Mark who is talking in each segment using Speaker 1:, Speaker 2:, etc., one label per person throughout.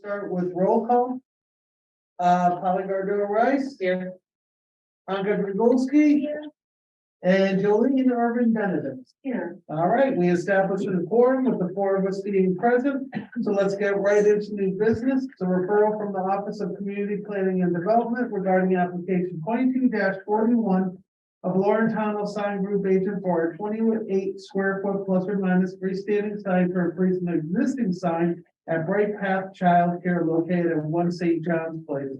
Speaker 1: start with roll call. Polly Gardner Rice.
Speaker 2: Here.
Speaker 1: Anka Dragulski. And Jolene Irvin Benedict.
Speaker 2: Here.
Speaker 1: All right, we established a quorum with the four of us being present. So let's get right into new business. It's a referral from the Office of Community Planning and Development regarding application 22-41 of Lauren Tunnel Sign Group agent for a 28 square foot plus or minus freestanding sign to replace an existing sign at Bright Path Child Care located at 1 St. John's Place.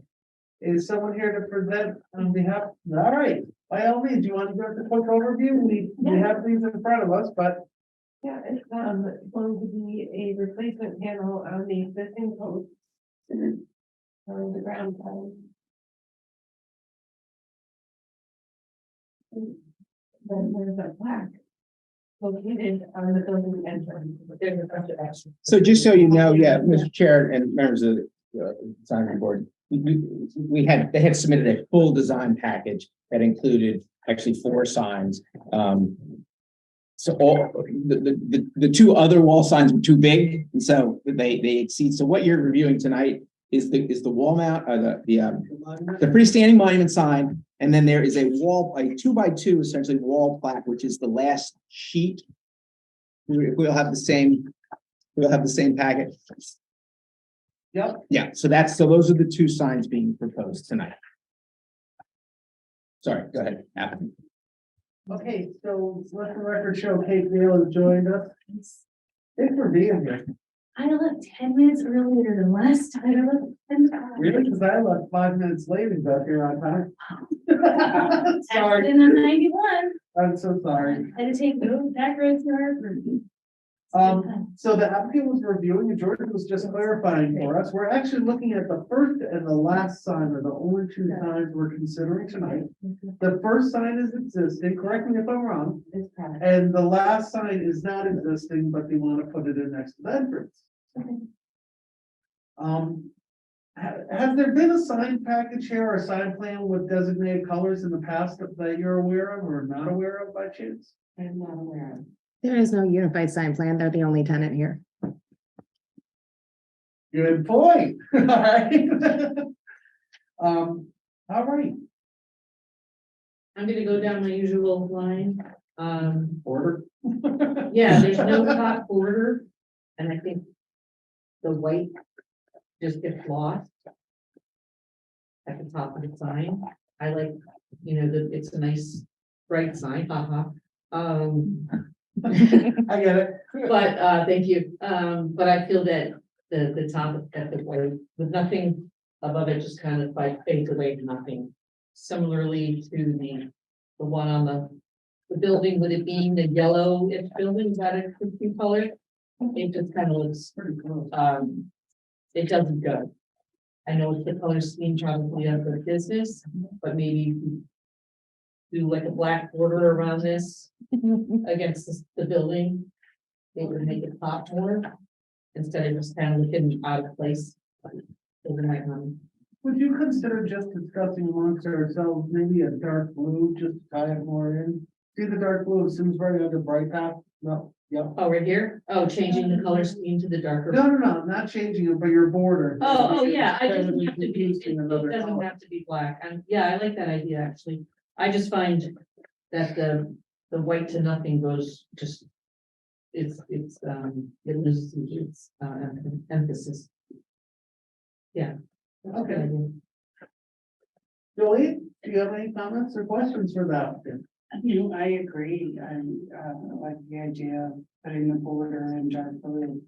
Speaker 1: Is someone here to present on behalf? All right, by all means, you want to give us a quick overview? We have these in front of us, but.
Speaker 3: Yeah, it's going to be a replacement panel on the existing post. On the ground side. Then there's a plaque located on the building entrance. There's a bunch of action.
Speaker 4: So just so you know, yeah, Mr. Chair and members of the design board, they had submitted a full design package that included actually 4 signs. So all the 2 other wall signs were too big, and so they exceed. So what you're reviewing tonight is the wall mount, the freestanding monument sign, and then there is a 2x2 essentially wall plaque, which is the last sheet. We'll have the same packet.
Speaker 1: Yep.
Speaker 4: Yeah, so those are the 2 signs being proposed tonight. Sorry, go ahead. Adam.
Speaker 1: Okay, so let the record show Kate Neal has joined us. Thanks for being here.
Speaker 5: I left 10 minutes earlier than last time. I left 10 minutes.
Speaker 1: Really? Because I left 5 minutes late and got here on time. Sorry,
Speaker 5: Accident on 91.
Speaker 1: I'm so sorry.
Speaker 5: I had to take the back roads to Hartford.
Speaker 1: So the applicant was reviewing and George was just clarifying for us. We're actually looking at the first and the last sign are the only 2 signs we're considering tonight. The first sign is existing, correct me if I'm wrong,
Speaker 3: It's kind
Speaker 1: and the last sign is not existing, but they want to put it in next to the entrance. Has there been a sign package here or a sign plan with designated colors in the past that you're aware of or not aware of by chance?
Speaker 3: I'm not aware of.
Speaker 6: There is no unified sign plan. They're the only tenant here.
Speaker 1: Good point. All right. All right.
Speaker 2: I'm gonna go down my usual line.
Speaker 1: Order.
Speaker 2: Yeah, there's no top border, and I think the white just gets lost at the top of the sign. I like, it's a nice bright sign, haha.
Speaker 1: I get it.
Speaker 2: But thank you. But I feel that the top at the white with nothing above it just kind of like fades away to nothing. Similarly to the one on the building, with it being the yellow-ish building, is that a creepy color? It just kind of looks
Speaker 1: Pretty close.
Speaker 2: it doesn't go. I know it's the color scheme probably of the business, but maybe do like a black border around this against the building. It would make it pop more instead of just kind of looking out of place.
Speaker 1: Would you consider just discussing amongst ourselves, maybe a dark blue, just to tie it more in? See the dark blue of Simsbury under Bright Path? No, yep.
Speaker 2: Oh, right here? Oh, changing the color scheme to the darker.
Speaker 1: No, not changing it, but your border.
Speaker 2: Oh, yeah, it doesn't
Speaker 1: Instead of
Speaker 2: have to be, it
Speaker 1: introducing another
Speaker 2: doesn't
Speaker 1: color.
Speaker 2: have to be black, and yeah, I like that idea, actually. I just find that the white to nothing goes just, it loses its emphasis. Yeah.
Speaker 1: Okay. Julie, do you have any comments or questions for that?
Speaker 3: I agree. I like the idea of putting the border in dark blue.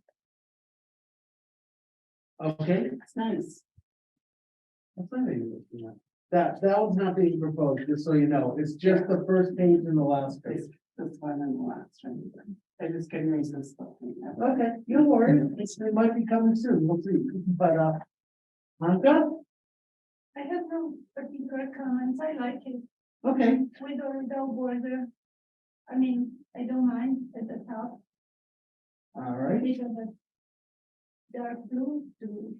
Speaker 1: Okay.
Speaker 3: It's nice.
Speaker 1: That's not even looking at. That one's not being proposed, just so you know. It's just the first page and the last page.
Speaker 3: This one and the last one. I just couldn't resist looking at it.
Speaker 1: Okay, no worries. It might be coming soon. We'll see. But, Anka?
Speaker 5: I have no particular comments. I like it
Speaker 1: Okay,
Speaker 5: with or without border. I mean, I don't mind at the top.
Speaker 1: all right.
Speaker 5: Because of dark blue to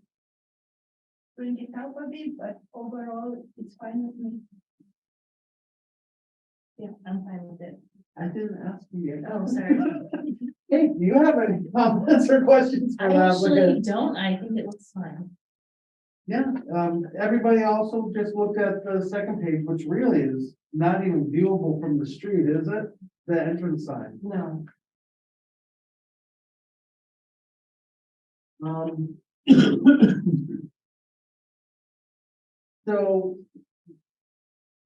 Speaker 5: bring it up a bit, but overall it's fine with me. Yeah, I'm fine with it.
Speaker 1: I didn't ask you yet.
Speaker 7: Oh, sorry.
Speaker 1: Hey, do you have any comments or questions for
Speaker 7: I
Speaker 1: the
Speaker 7: actually
Speaker 1: applicant?
Speaker 7: don't, I think it looks fine.
Speaker 1: Yeah, everybody also just looked at the second page, which really is not even viewable from the street, is it? The entrance sign.
Speaker 3: No,
Speaker 1: Um. So.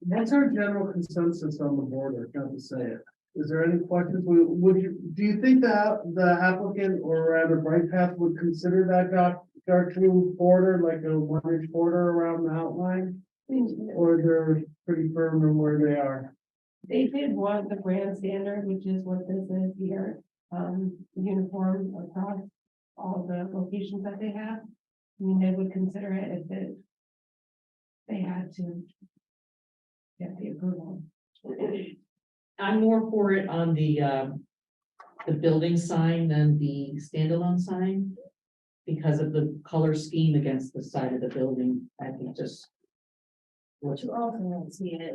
Speaker 1: What's our general consensus on the border, not to say it? Is there any questions? Do you think that the applicant or rather Bright Path would consider that dark blue border, like a 1 inch border around the outline? Or they're pretty firm in where they are?
Speaker 3: they did want the brand standard, which is what this is here, uniform across all the locations that they have. I mean, they would consider it if they had to get the approval.
Speaker 2: I'm more for it on the building sign than the standalone sign. Because of the color scheme against the side of the building, I think just.
Speaker 7: But you also don't see it,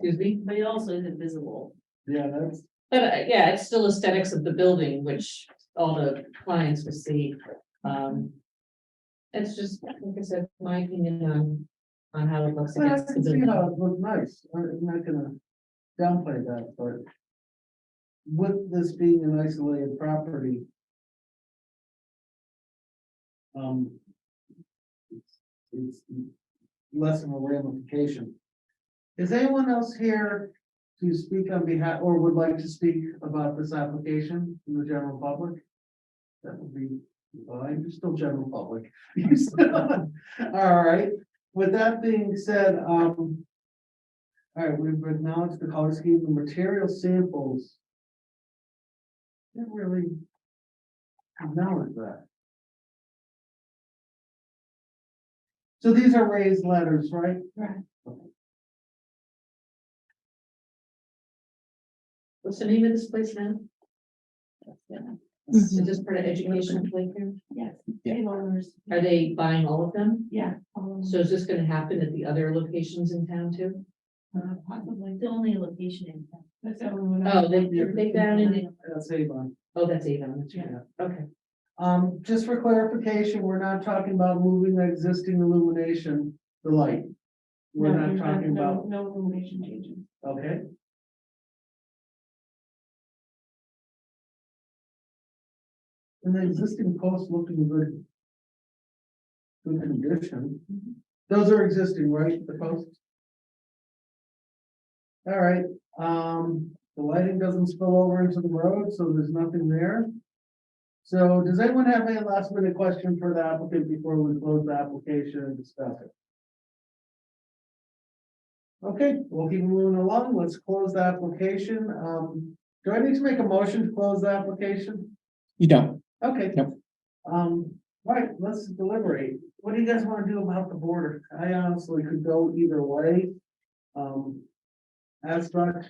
Speaker 2: Excuse me?
Speaker 7: but it also isn't visible.
Speaker 1: Yeah, that's,
Speaker 2: But yeah, it's still aesthetics of the building, which all the clients will see. It's just, like I said, my opinion on how it looks
Speaker 1: I
Speaker 2: against the
Speaker 1: can see
Speaker 2: building.
Speaker 1: how it looks nice. I'm not gonna downplay that, but. With this being an isolated property. It's less of a ramification. Is anyone else here to speak on behalf, or would like to speak about this application in the general public? That would be, fine. You're still general public. All right, with that being said, all right, we've acknowledged the color scheme, the material samples. Didn't really acknowledge that. So these are raised letters, right?
Speaker 3: Right.
Speaker 2: What's the name of this place now? Is this part of educational playground?
Speaker 3: Yes.
Speaker 4: Yeah.
Speaker 3: Landowners,
Speaker 2: Are they buying all of them?
Speaker 3: yeah.
Speaker 2: So is this gonna happen at the other locations in town too?
Speaker 3: Possibly.
Speaker 7: It's the only location in town.
Speaker 3: That's the only one.
Speaker 2: Oh, they down in the,
Speaker 1: That's Avon.
Speaker 2: oh, that's Avon, that's right. Okay.
Speaker 1: Just for clarification, we're not talking about moving the existing illumination, the light. We're
Speaker 3: No,
Speaker 1: not
Speaker 3: there's
Speaker 1: talking about,
Speaker 3: no illumination changes.
Speaker 1: okay? And the existing posts looking good. Good condition. Those are existing, right, the posts? All right, the lighting doesn't spill over into the road, so there's nothing there. So does anyone have any last minute question for the applicant before we close the application and discuss it? Okay, we'll keep moving along. Let's close the application. Do I need to make a motion to close the application?
Speaker 4: You don't.
Speaker 1: Okay.
Speaker 4: Nope.
Speaker 1: Right, let's deliberate. What do you guys want to do about the border? I honestly could go either way. As such.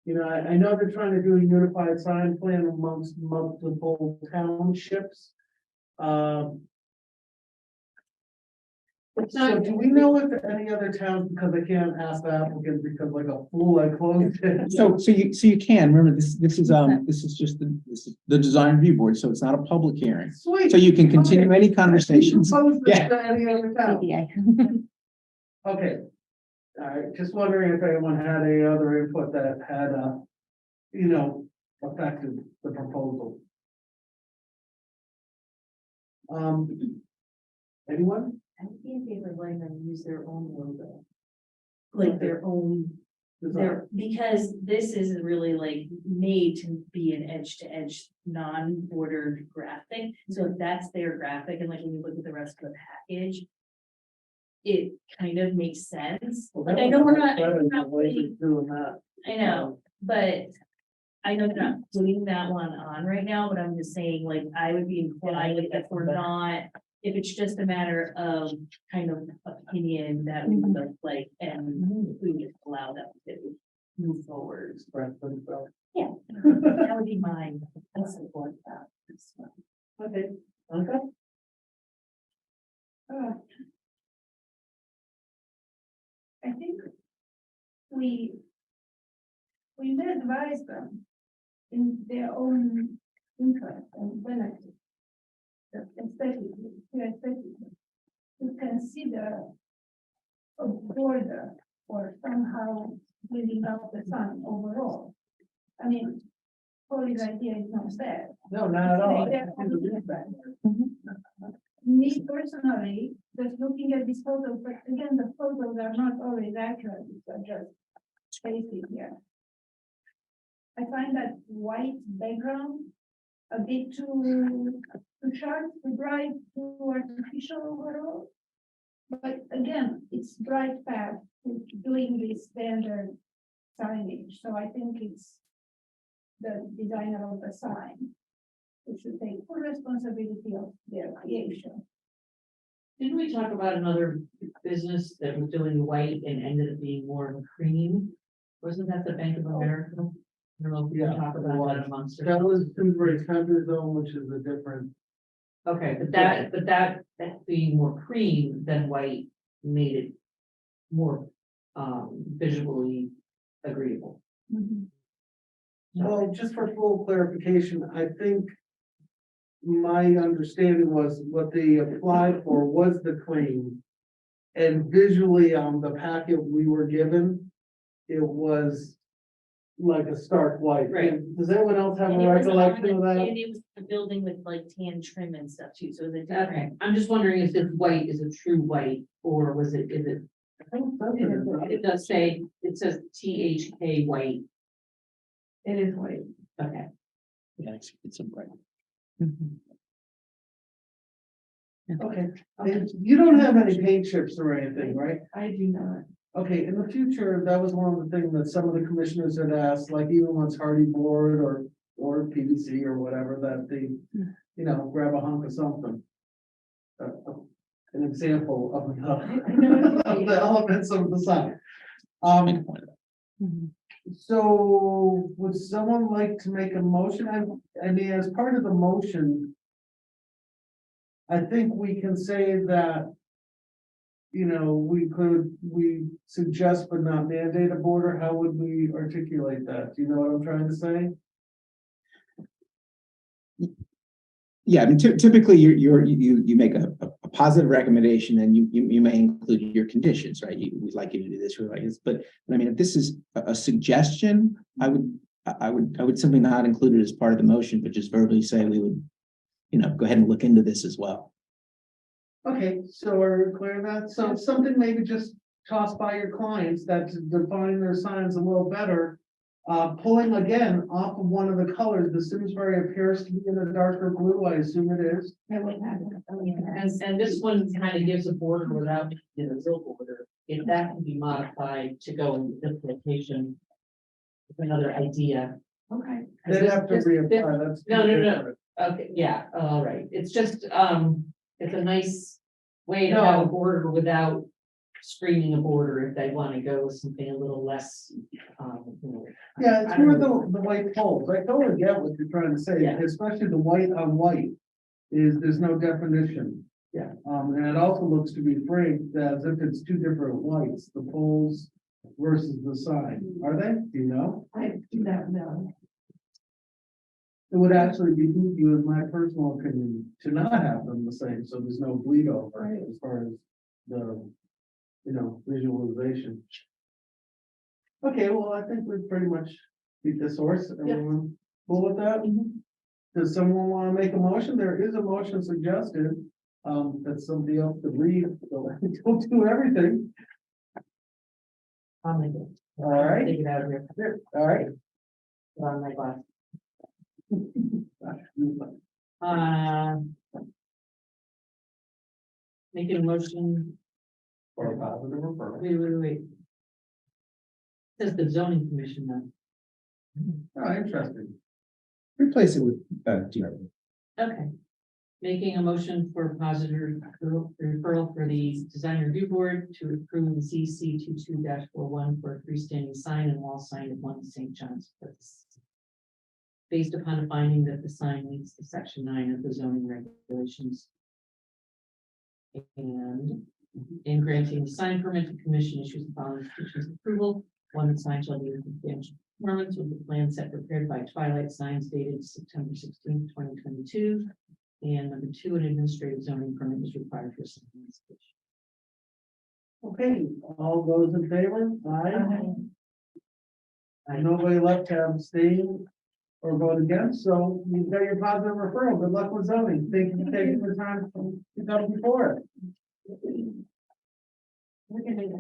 Speaker 1: You know, I know they're trying to do a unified sign plan amongst multiple townships.
Speaker 2: It's
Speaker 1: So
Speaker 2: not,
Speaker 1: do we know if any other towns, because I can't ask the applicant because like a fool, I closed it.
Speaker 4: So you can, remember, this is just this is the design review board, so it's not a public hearing.
Speaker 1: Sweet.
Speaker 4: So you can continue any conversations.
Speaker 1: Propose this
Speaker 4: Yeah.
Speaker 1: to any other town.
Speaker 6: Yeah.
Speaker 1: Okay. All right, just wondering if anyone had any other input that had, affected the proposal. Anyone?
Speaker 7: I would be in favor of letting them use their own logo. Like their own, because this is really like made to be an edge to edge, non-bordered graphic. So if that's their graphic, and like when you look at the rest of the package, it kind of makes sense. Like I know we're not putting-
Speaker 1: Doing that.
Speaker 7: I know, but I know they're not putting that one on right now, but I'm just saying, like, I would be inclined, like, if we're not, if it's just a matter of kind of opinion that we would like, and we would allow them to move forward.
Speaker 1: Express themselves.
Speaker 7: Yeah, that would be mine. That's important.
Speaker 1: Okay. Okay.
Speaker 5: I think we we may advise them in their own interest and benefit. Aesthetically, to consider a border or somehow building up the sign overall. I mean, Polly's idea is not bad.
Speaker 1: No, not at all.
Speaker 5: Me personally, just looking at these photos, but again, the photos are not always accurate, these are just spaces here. I find that white background a bit too sharp, too bright, too artificial overall. But again, it's bright path to doing this standard signage, so I think it's the designer of the sign who should take full responsibility of their creation.
Speaker 2: Didn't we talk about another business that was doing white and ended up being more of a cream? Wasn't that the Bank of America? I don't know if we can
Speaker 1: Yeah,
Speaker 2: talk about that amongst.
Speaker 1: That was Simsbury Country Zone, which is a different.
Speaker 2: Okay, but that being more cream than white made it more visually agreeable.
Speaker 1: Well, just for full clarification, I think my understanding was what they applied for was the cream. And visually on the packet we were given, it was like a stark white.
Speaker 2: Right.
Speaker 1: Does anyone else have
Speaker 7: And
Speaker 1: a
Speaker 7: it was on
Speaker 1: recollection of
Speaker 7: the-
Speaker 1: that?
Speaker 7: And it was the building with like tan trim and stuff too, so the
Speaker 2: Okay,
Speaker 7: different.
Speaker 2: I'm just wondering if this white is a true white, or was it, is it,
Speaker 1: I think something is that.
Speaker 2: it does say, it says THK white,
Speaker 3: It is white.
Speaker 2: okay.
Speaker 4: Yeah, it's a bright.
Speaker 1: Okay, and you don't have any paint chips or anything, right?
Speaker 3: I do not.
Speaker 1: Okay, in the future, that was one of the things that some of the commissioners had asked, like even once hardy board or PVC or whatever, that they, grab a hunk of something. An example of of the elements of the sign. So would someone like to make a motion? I mean, as part of the motion, I think we can say that, we suggest but not mandate a border. How would we articulate that? Do you know what I'm trying to say?
Speaker 4: Yeah, I mean, typically you make a positive recommendation and you may include your conditions, right? We'd like you to do this, we'd like this, but I mean, if this is a suggestion, I would simply not include it as part of the motion, but just verbally say we would, go ahead and look into this as well.
Speaker 1: Okay, so are we clear on that? So something maybe just tossed by your clients that to define their signs a little better. Pulling again off of one of the colors, the Simsbury appears to be in a darker blue, I assume it is.
Speaker 3: I would have it.
Speaker 2: And this one kind of gives a border without, a real border, if that can be modified to go in this location. It's another idea.
Speaker 3: Okay.
Speaker 1: They'd have to reapply, that's.
Speaker 2: No.
Speaker 1: different.
Speaker 2: Okay, yeah, all right, it's just, it's a nice way to
Speaker 1: No.
Speaker 2: have a border without screening a border if they want to go with something a little less,
Speaker 1: Yeah,
Speaker 2: I
Speaker 1: it's
Speaker 2: don't
Speaker 1: more
Speaker 2: know.
Speaker 1: the white poles. I totally get what you're trying to say,
Speaker 2: Yeah.
Speaker 1: especially the white on white. There's no definition.
Speaker 2: Yeah.
Speaker 1: And it also looks, to be frank, as if it's two different whites, the poles versus the sign. Are they? Do you know?
Speaker 3: I do not know.
Speaker 1: It would actually behoove you, in my personal opinion, to not have them the same, so there's no bleed over as far as the, visualization. Okay, well, I think we've pretty much beat this horse. Everyone cool with that? Does someone want to make a motion? There is a motion suggested, that somebody else could read, so don't do everything.
Speaker 2: I'll make it.
Speaker 1: All right.
Speaker 2: Take it out of here.
Speaker 1: All right.
Speaker 2: Put on my glass. Making a motion.
Speaker 1: Or a positive referral.
Speaker 2: Wait. Says the zoning commission then.
Speaker 1: Oh, interesting.
Speaker 4: Replace it with,
Speaker 2: Okay. Making a motion for positive referral for the design review board to approve the CC 22-41 for a freestanding sign and wall sign at 1 St. John's Place. Based upon a finding that the sign meets the section 9 of the zoning regulations. And in granting the sign permit, the commission issues the following conditions of approval. One, the sign shall be in conformance with the plan set prepared by Twilight Signs dated September 16th, 2022. And number two, an administrative zoning permit is required for sign.
Speaker 1: Okay, all those in favor? Aye. Nobody left to abstain or vote against, so you've got your positive referral. Good luck with zoning. Thank you for taking the time to come before it.
Speaker 3: Look at it.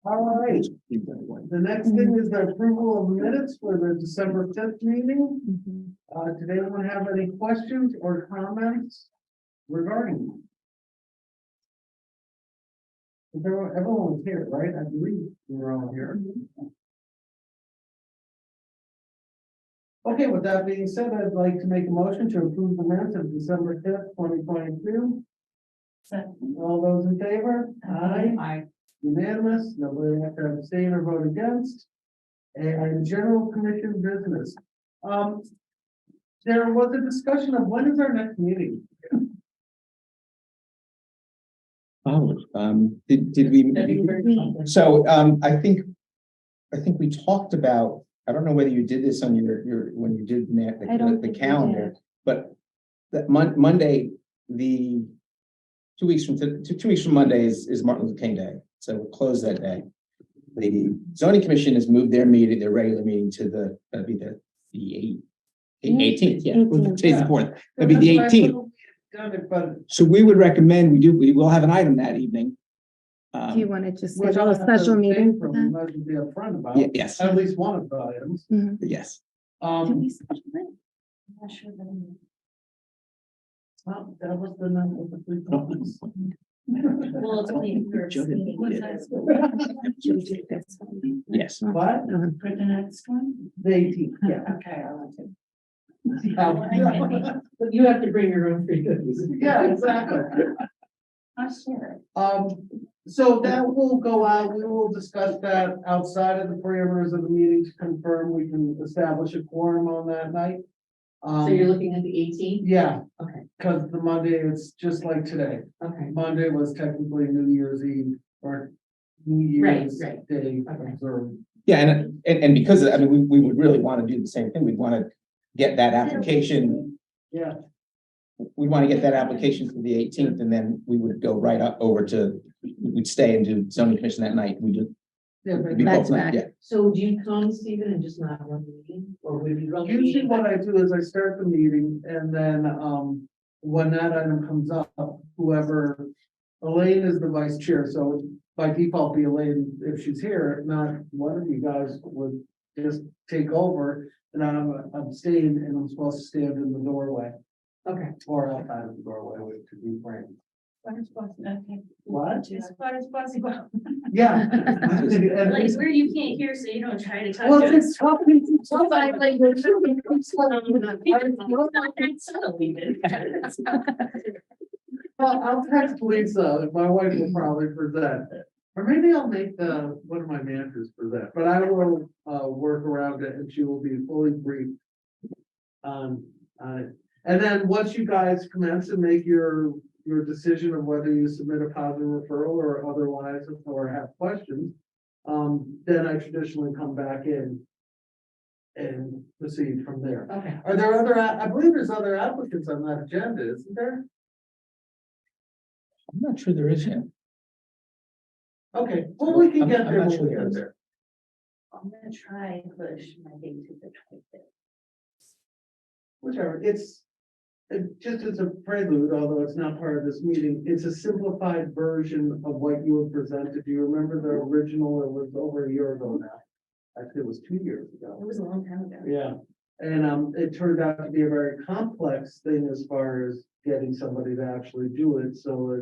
Speaker 1: All right, the next thing is the approval of minutes for the December 5th meeting. Did anyone have any questions or comments regarding them? Everyone was here, right? I believe we were all here. Okay, with that being said, I'd like to make a motion to approve the minutes of December 5th, 2022. All those in favor? Aye. Unanimous, nobody have to abstain or vote against. And general commission business. There was a discussion of when is our next meeting?
Speaker 4: Oh, did we? So, I think we talked about, I don't know whether you did this on your, when you did
Speaker 3: I don't
Speaker 4: the
Speaker 3: think we
Speaker 4: calendar,
Speaker 3: did.
Speaker 4: but that Monday, the 2 weeks from, 2 weeks from Monday is Martin Luther King Day. So we'll close that day. The zoning commission has moved their meeting, their regular meeting to that'd be the 18th, yeah.
Speaker 3: 18th.
Speaker 4: Today's the 4th. That'd be the 18th.
Speaker 1: But
Speaker 4: So we would recommend, we will have an item that evening.
Speaker 6: Do you want to just
Speaker 1: we're
Speaker 6: schedule a
Speaker 1: gonna have to
Speaker 6: special
Speaker 1: abstain
Speaker 6: meeting?
Speaker 1: from
Speaker 6: for
Speaker 1: it,
Speaker 6: that?
Speaker 1: might as well be upfront about
Speaker 4: Yes,
Speaker 1: at least one of the items.
Speaker 4: yes.
Speaker 6: Do we schedule it?
Speaker 7: I'm not sure that.
Speaker 1: That was the number of the three comments.
Speaker 7: Well, it's only if you're
Speaker 4: Joe didn't
Speaker 7: abstaining,
Speaker 4: put it.
Speaker 7: that's-
Speaker 6: Should we do this one?
Speaker 4: Yes.
Speaker 1: What?
Speaker 7: For the next one?
Speaker 1: The 18th, yeah.
Speaker 7: Okay, I want to.
Speaker 2: But you have to bring your own free cookies.
Speaker 1: Yeah, exactly.
Speaker 7: I'm sure.
Speaker 1: So that will go out, we will discuss that outside of the parameters of the meeting to confirm we can establish a quorum on that night.
Speaker 2: So you're looking at the 18th?
Speaker 1: Yeah,
Speaker 2: Okay,
Speaker 1: because the Monday, it's just like today.
Speaker 2: okay.
Speaker 1: Monday was technically New Year's Eve or New
Speaker 2: Right,
Speaker 1: Year's
Speaker 2: right.
Speaker 1: Day
Speaker 2: Okay.
Speaker 1: observed.
Speaker 4: Yeah, and because of that, I mean, we would really want to do the same thing. We'd want to get that application.
Speaker 1: Yeah,
Speaker 4: We'd want to get that application for the 18th, and then we would go right up over to, we'd stay and do zoning commission that night. We do.
Speaker 1: yeah, but
Speaker 4: Be both
Speaker 6: Back to
Speaker 4: nights, yeah.
Speaker 2: So would you come, Stephen, and just not run the meeting? Or would you run the
Speaker 1: usually
Speaker 2: meeting?
Speaker 1: what I do is I start the meeting and then, when that item comes up, whoever, Elaine is the vice chair, so by default be Elaine if she's here. If not, one of you guys would just take over and I'm abstained and I'm supposed to stand in the doorway
Speaker 2: Okay,
Speaker 1: or outside of the doorway, which could be framed. What?
Speaker 7: As far as possible.
Speaker 1: Yeah.
Speaker 7: Like where you can't hear, so you don't try to touch
Speaker 1: Well,
Speaker 7: it.
Speaker 1: it's talking to
Speaker 7: Somebody
Speaker 1: somebody.
Speaker 7: like. Subtly,
Speaker 1: Well, I'll text Lisa, my wife will probably present, or maybe I'll make one of my managers present, but I will, work around it and she will be fully briefed. On it, and then once you guys commence and make your decision of whether you submit a positive referral or otherwise, or have questions. Then I traditionally come back in. And proceed from there.
Speaker 2: okay.
Speaker 1: Are there other, I believe there's other applicants on that agenda, isn't there?
Speaker 4: I'm not sure there is yet.
Speaker 1: Okay, well, we can
Speaker 4: I'm-
Speaker 1: get
Speaker 4: I'm
Speaker 1: there
Speaker 4: not
Speaker 1: when
Speaker 4: sure
Speaker 1: we
Speaker 4: there
Speaker 1: get
Speaker 4: is.
Speaker 1: there.
Speaker 7: I'm gonna try and push my date to the 25th.
Speaker 1: Whichever, just as a prelude, although it's not part of this meeting, it's a simplified version of what you were presented. Do you remember the original? It was over a year ago now. Actually, it was 2 years ago.
Speaker 7: It was a long time ago.
Speaker 1: Yeah, and it turned out to be a very complex thing as far as getting somebody to actually do it, so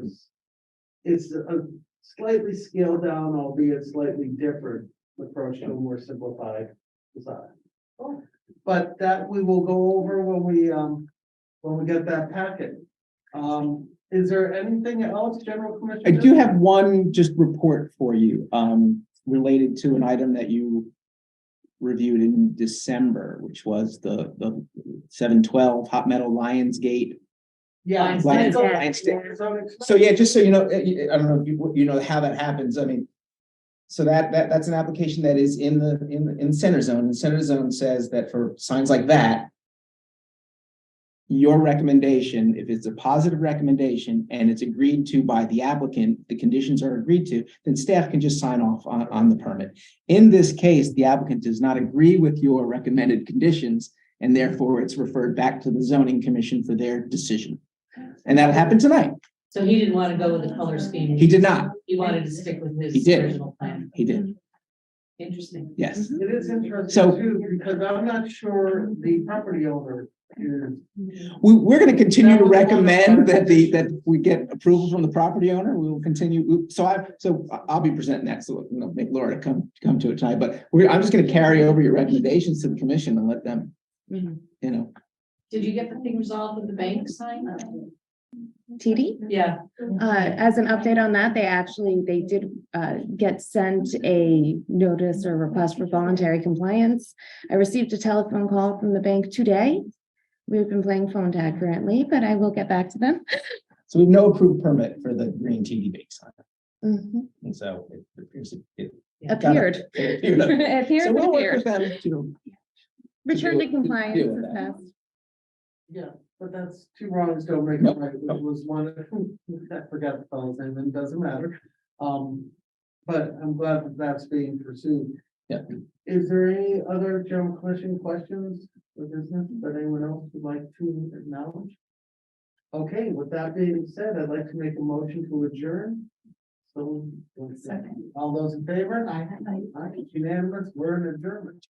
Speaker 1: it's a slightly scaled down, albeit slightly different approach to a more simplified design. But that we will go over when we get that packet. Is there anything else, General Commission?
Speaker 4: I do have one just report for you, related to an item that you reviewed in December, which was the 712 Hot Meadow Lions Gate
Speaker 1: Yeah.
Speaker 4: Lions-
Speaker 6: Yeah.
Speaker 4: Lions Den. So yeah, just so you know, I don't know if you know how that happens. I mean, so that's an application that is in the center zone. And center zone says that for signs like that, your recommendation, if it's a positive recommendation and it's agreed to by the applicant, the conditions are agreed to, then staff can just sign off on the permit. In this case, the applicant does not agree with your recommended conditions, and therefore it's referred back to the zoning commission for their decision. And that'll happen tonight.
Speaker 2: So he didn't want to go with the color scheme.
Speaker 4: He did not.
Speaker 2: He wanted to stick with
Speaker 4: He
Speaker 2: his
Speaker 4: did.
Speaker 2: original plan.
Speaker 4: He did.
Speaker 2: Interesting.
Speaker 4: Yes.
Speaker 1: It is interesting
Speaker 4: So-
Speaker 1: too, because I'm not sure the property owner is.
Speaker 4: We're going to continue to recommend that we get approval from the property owner. We will continue. So I'll be presenting that. So make Laura come to it tonight. But I'm just going to carry over your recommendations to the commission and let them,
Speaker 6: Mhm.
Speaker 4: you know.
Speaker 2: Did you get the thing resolved with the bank sign?
Speaker 6: TD?
Speaker 2: Yeah.
Speaker 6: As an update on that, they did get sent a notice or request for voluntary compliance. I received a telephone call from the bank today. We've been playing phone tag currently, but I will get back to them.
Speaker 4: So we have no approved permit for the green TD bake sign.
Speaker 6: Mhm.
Speaker 4: And so it appears it
Speaker 6: Appeared.
Speaker 4: it appeared.
Speaker 6: Appeared,
Speaker 4: So we'll work
Speaker 6: appeared.
Speaker 4: with them to
Speaker 6: Return to
Speaker 4: deal
Speaker 6: compliance
Speaker 4: with
Speaker 6: is
Speaker 4: that.
Speaker 6: best.
Speaker 1: Yeah, but that's two wrongs don't make
Speaker 4: No,
Speaker 1: it right.
Speaker 4: no.
Speaker 1: It was one, I forgot the fellow's name, and it doesn't matter. But I'm glad that that's being pursued.
Speaker 4: Yeah.
Speaker 1: Is there any other general commission questions for business that anyone else would like to acknowledge? Okay, with that being said, I'd like to make a motion to adjourn. So,
Speaker 5: Second.
Speaker 1: all those in favor?
Speaker 2: Aye.
Speaker 1: Aye, unanimous, we're in adjournment.